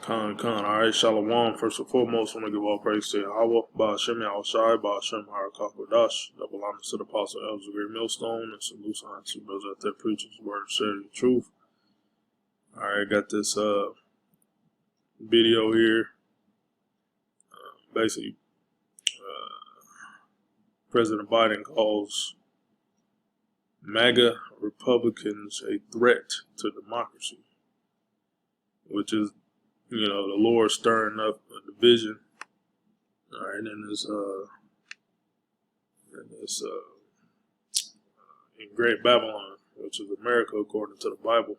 Khan. All right, Shalom. First and foremost, I want to give all praise to Yahweh, Ba'ashem Yahushai, Ba'ashem Harakakodash, double honor to the Apostle Elder Great Millstone, and salute to brothers out there preaching his word, sharing the truth. All right, got this video here. Basically, President Biden calls MAGA Republicans a threat to democracy, which is, you know, the Lord stirring up a division. All right, in Great Babylon, which is America according to the Bible.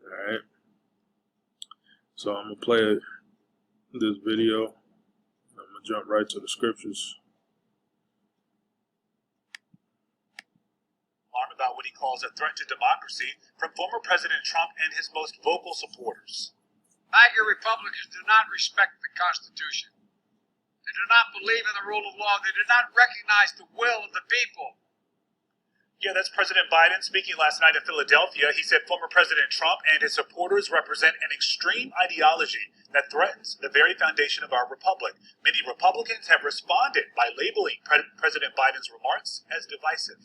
All right, so I'm gonna play this video. I'm gonna jump right to the scriptures. About what he calls a threat to democracy from former President Trump and his most vocal supporters. MAGA Republicans do not respect the Constitution. They do not believe in the rule of law. They do not recognize the will of the people. Yeah, that's President Biden speaking last night in Philadelphia. He said former President Trump and his supporters represent an extreme ideology that threatens the very foundation of our republic. Many Republicans have responded by labeling President Biden's remarks as divisive.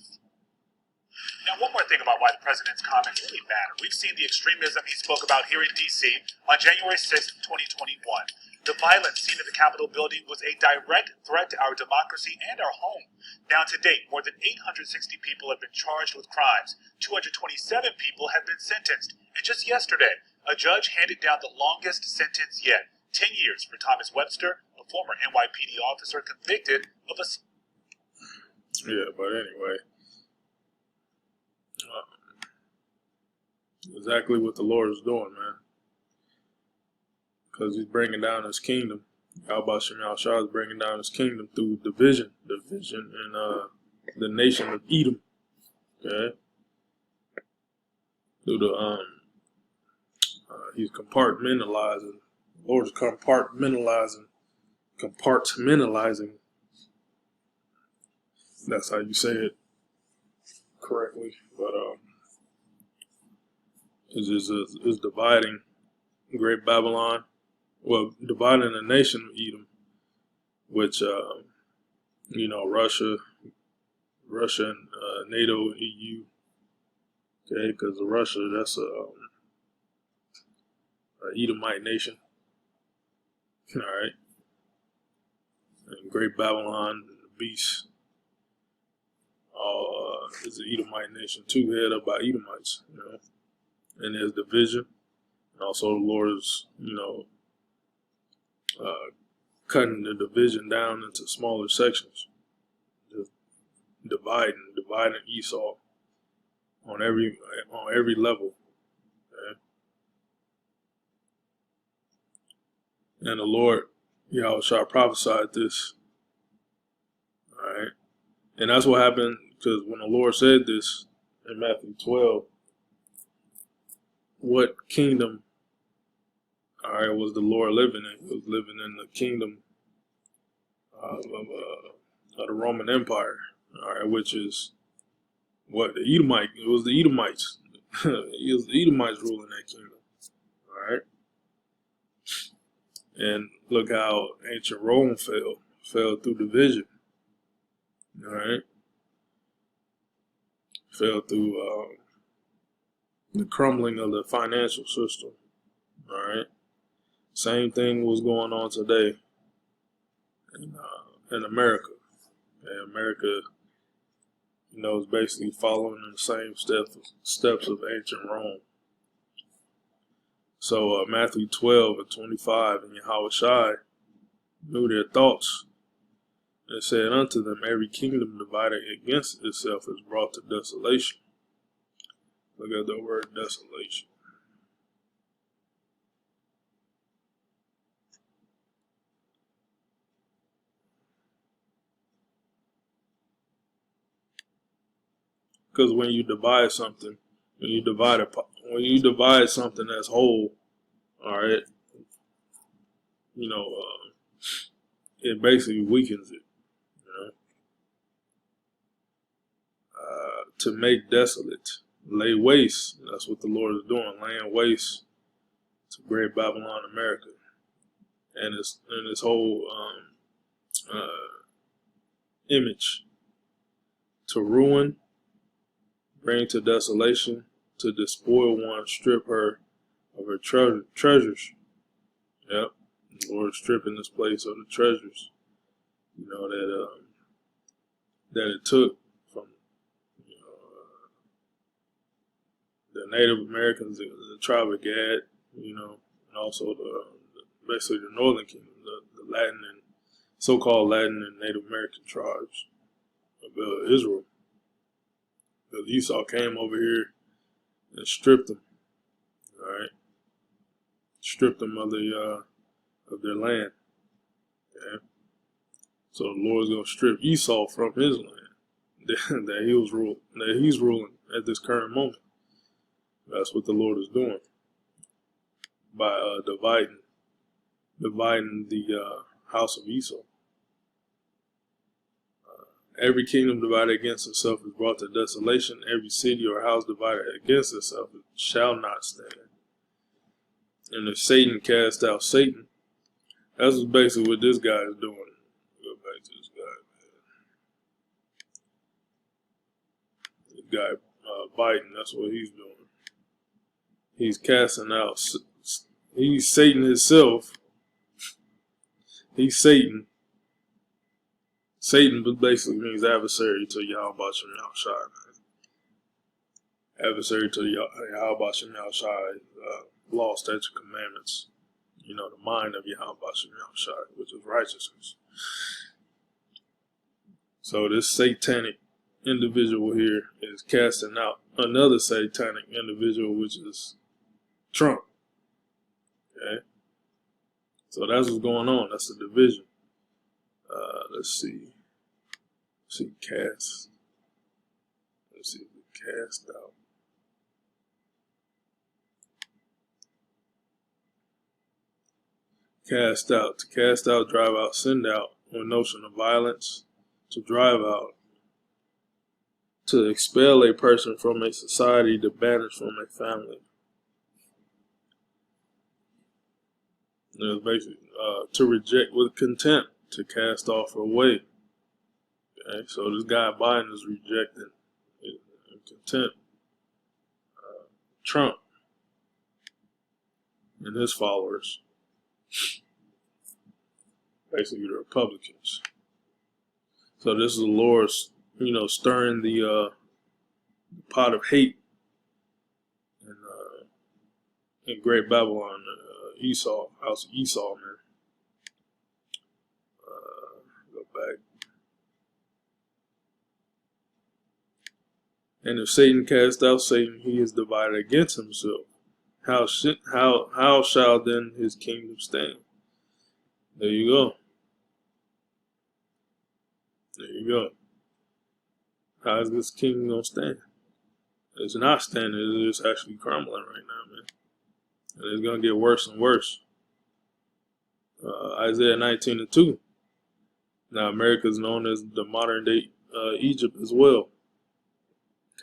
Now, one more thing about why the president's comments really matter. We've seen the extremism he spoke about here in D.C. on January 6, 2021. The violence seen at the Capitol building was a direct threat to our democracy and our home. Now, to date, more than 860 people have been charged with crimes. 227 people have been sentenced. And just yesterday, a judge handed down the longest sentence yet, 10 years for Thomas Webster, a former NYPD officer convicted of a... Yeah, but anyway. Exactly what the Lord is doing, man. Because he's bringing down his kingdom. Yahweh Shem Yahushua is bringing down his kingdom through division in the nation of Edom. Okay? Through the, he's compartmentalizing. The Lord is compartmentalizing. That's how you say it correctly. But, is dividing Great Babylon, well, dividing the nation of Edom, which, you know, Russia and NATO and EU, okay, because Russia, that's a Edomite nation, all right, and Great Babylon, the beast, is an Edomite nation too, headed up by Edomites, you know. And there's division, and also the Lord is, you know, cutting the division down into smaller sections, just dividing Esau on every level. Okay? And the Lord, Yahushua, prophesied this. All right, and that's what happened, because when the Lord said this in Matthew 12. What kingdom, all right, was the Lord living in? He was living in the kingdom of the Roman Empire, all right, which is what it was the Edomites. It was the Edomites ruling that kingdom, all right. And look how ancient Rome fell through division, all right. Fell through the crumbling of the financial system, all right? Same thing was going on today in America. And America, you know, is basically following in the same steps of ancient Rome. So Matthew 12 and 25, and Yahushua knew their thoughts, and said unto them, every kingdom divided against itself is brought to desolation. Look at the word desolation. Because when you divide something, when you divide something as whole, all right, you know, it basically weakens it. You know, to make desolate. Lay waste. That's what the Lord is doing, laying waste, to Great Babylon, America, and its whole image to ruin, bring to desolation, to despoil one, strip her of her treasures. Yep, the Lord stripping this place of the treasures, you know, that it took from, you know, the Native Americans, the tribe of Gad, you know, and also basically the Northern Kingdom, the Latin and so-called Latin and Native American tribes of Israel. Because Esau came over here and stripped them. All right, stripped them of their land. Okay? So the Lord's gonna strip Esau from his land that he's ruling at this current moment. That's what the Lord is doing by dividing the house of Esau. Every kingdom divided against itself is brought to desolation. Every city or house divided against itself shall not stand. And if Satan cast out Satan, that's basically what this guy is doing. Go back to this guy, man. This guy Biden, that's what he's doing. He's casting out. He's Satan himself. He's Satan. Satan basically means adversary to Yahweh Shem Yahushai, man. Adversary to Yahweh Shem Yahushai, law, statutes, commandments. You know, the mind of Yahweh Shem Yahushai, which is righteousness. So this satanic individual here is casting out another satanic individual, which is Trump. Okay? So that's what's going on. That's the division. Let's see. Cast. Let's see. Cast out. Cast out. To cast out, drive out, send out, with notion of violence. To drive out. To expel a person from a society, to banish from a family. It's basically to reject with contempt, to cast off or away. Okay, so this guy Biden is rejecting in contempt Trump and his followers, basically the Republicans. So this is the Lord's, you know, stirring the pot of hate in Great Babylon, Esau, house of Esau, man. Go back. And if Satan cast out Satan, he is divided against himself. How shall then his kingdom stand? There you go. There you go. How is this kingdom gonna stand? It's not standing. It's actually crumbling right now, man. And it's gonna get worse and worse. Isaiah 19:2. Now America is known as the modern day Egypt as well.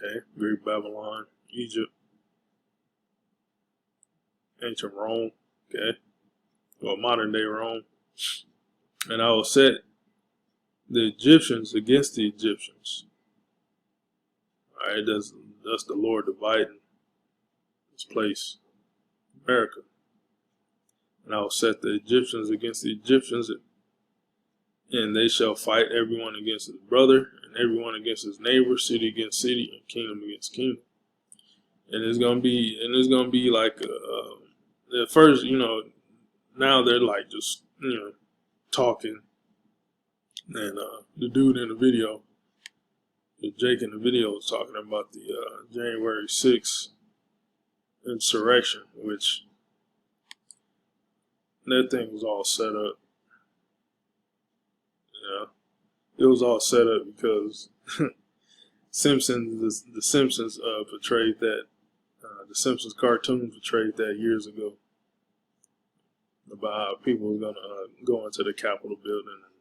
Okay, Great Babylon, Egypt, ancient Rome. Okay, well, modern day Rome. And I will set the Egyptians against the Egyptians. All right, that's the Lord dividing this place, America. And I will set the Egyptians against the Egyptians, and they shall fight everyone against his brother, and everyone against his neighbor, city against city, and kingdom against kingdom. And it's gonna be like at first, you know, now they're like just, you know, talking. And the dude in the video, Jake in the video, was talking about the January 6th insurrection, which that thing was all set up. Yeah, it was all set up because the Simpsons portrayed that. The Simpsons cartoon portrayed that years ago about how people were gonna go into the Capitol building, and,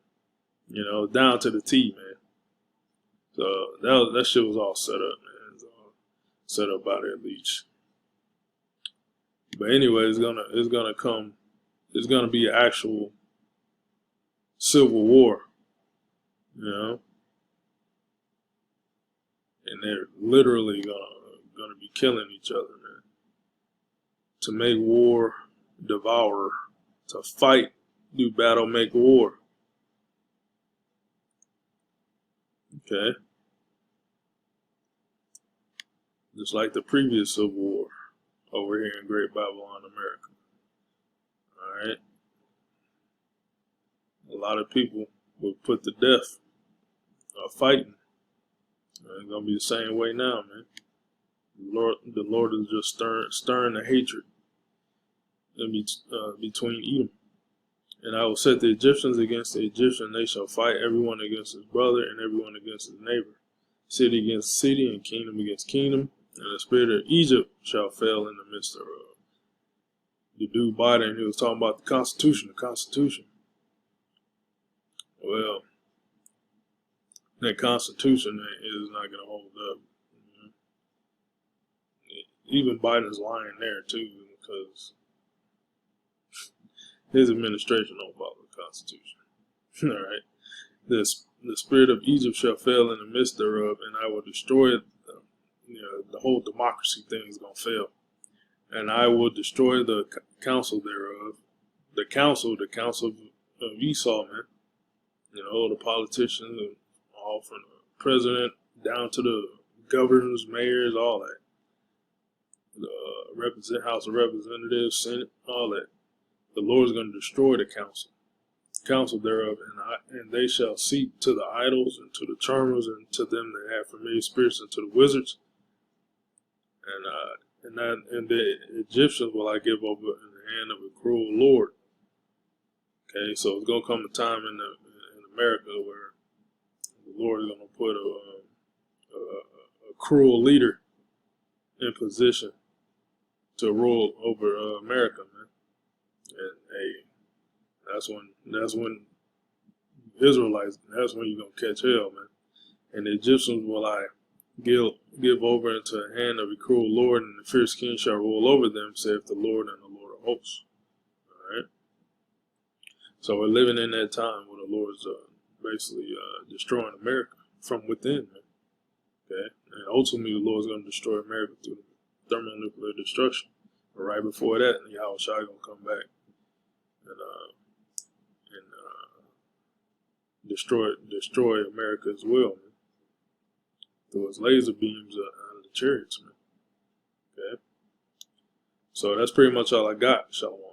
you know, down to the T, man. So that shit was all set up, man. It was all set up by their leech. But anyway, it's gonna be an actual civil war, you know, and they're literally gonna be killing each other, man. To make war, devour. To fight, do battle, make war. Okay. Just like the previous civil war over here in Great Babylon, America. All right. A lot of people were put to death fighting. It's gonna be the same way now, man. The Lord is just stirring the hatred between Edom. And I will set the Egyptians against the Egyptians. They shall fight, everyone against his brother and everyone against his neighbor. City against city and kingdom against kingdom. And the spirit of Egypt shall fail in the midst thereof. The dude Biden, he was talking about the Constitution. Well, that Constitution is not going to hold up. Even Biden's lying there too, because his administration don't follow the Constitution. All right. The spirit of Egypt shall fail in the midst thereof, and I will destroy it. The whole democracy thing is going to fail. And I will destroy the council thereof. The council of Esau, man. The politicians, all from the president down to the governors, mayors, all that. The House of Representatives, Senate, all that. The Lord is going to destroy the council thereof, and they shall seek to the idols and to the charmers and to them that have familiar spirits and to the wizards. And the Egyptians will I give over in the hand of a cruel Lord. Okay, so it's gonna come a time in America where the Lord is gonna put a cruel leader in position to rule over America, man. And hey, that's when Israelites. That's when you're gonna catch hell, man. And the Egyptians will I give over into the hand of a cruel Lord, and the fierce king shall rule over them, saith the Lord and the Lord of hosts. All right. So we're living in that time where the Lord's basically destroying America from within, man. Okay, and ultimately the Lord's going to destroy America through thermonuclear destruction. But right before that, Yahweh Shai going to come back and destroy America as well, man. Through his laser beams out of the chariots, man. Okay, so that's pretty much all I got. Shalom.